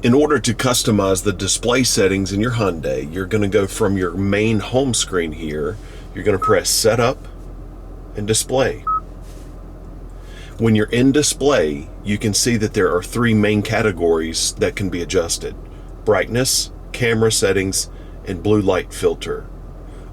In order to customize the display settings in your Hyundai, you're going to go from your main home screen here. You're going to press Setup and Display. When you're in Display, you can see that there are three main categories that can be adjusted: brightness, camera settings, and blue light filter.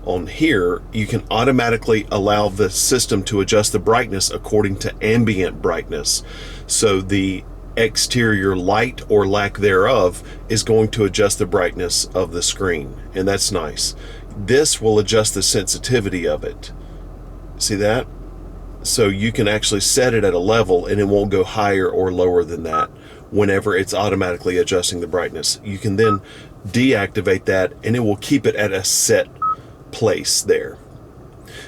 On here, you can automatically allow the system to adjust the brightness according to ambient brightness. So the exterior light or lack thereof is going to adjust the brightness of the screen, and that's nice. This will adjust the sensitivity of it. See that? So you can actually set it at a level and it won't go higher or lower than that whenever it's automatically adjusting the brightness. You can then deactivate that and it will keep it at a set place there.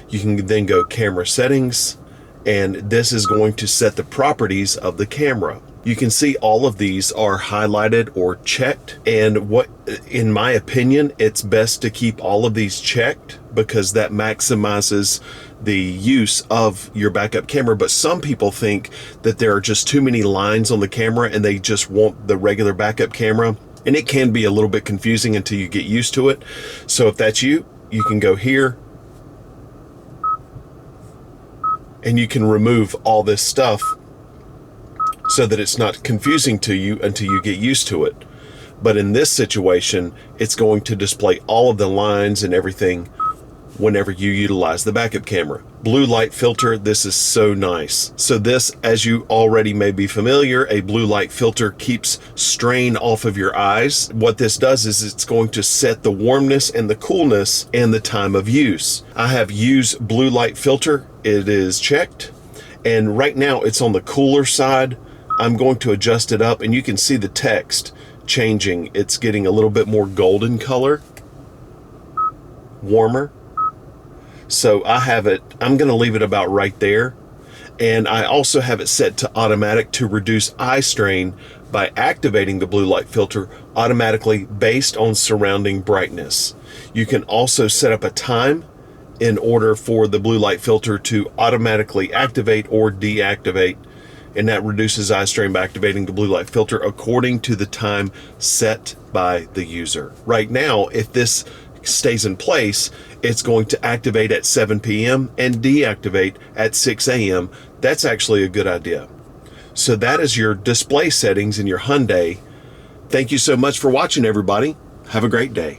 You can then go camera settings, and this is going to set the properties of the camera. You can see all of these are highlighted or checked, and what, in my opinion, it's best to keep all of these checked because that maximizes the use of your backup camera. But some people think that there are just too many lines on the camera and they just want the regular backup camera, and it can be a little bit confusing until you get used to it. So if that's you, you can go here and you can remove all this stuff so that it's not confusing to you until you get used to it. But in this situation, it's going to display all of the lines and everything whenever you utilize the backup camera. Blue light filter, this is so nice. So this, as you already may be familiar, a blue light filter keeps strain off of your eyes. What this does is it's going to set the warmness and the coolness and the time of use. I have used blue light filter. It is checked, and right now it's on the cooler side. I'm going to adjust it up, and you can see the text changing. It's getting a little bit more golden color, warmer. So I have it, I'm going to leave it about right there. And I also have it set to automatic to reduce eye strain by activating the blue light filter automatically based on surrounding brightness. You can also set up a time in order for the blue light filter to automatically activate or deactivate, and that reduces eye strain by activating the blue light filter according to the time set by the user. Right now, if this stays in place, it's going to activate at 7 p.m. and deactivate at 6 a.m. That's actually a good idea. So that is your display settings in your Hyundai. Thank you so much for watching, everybody. Have a great day.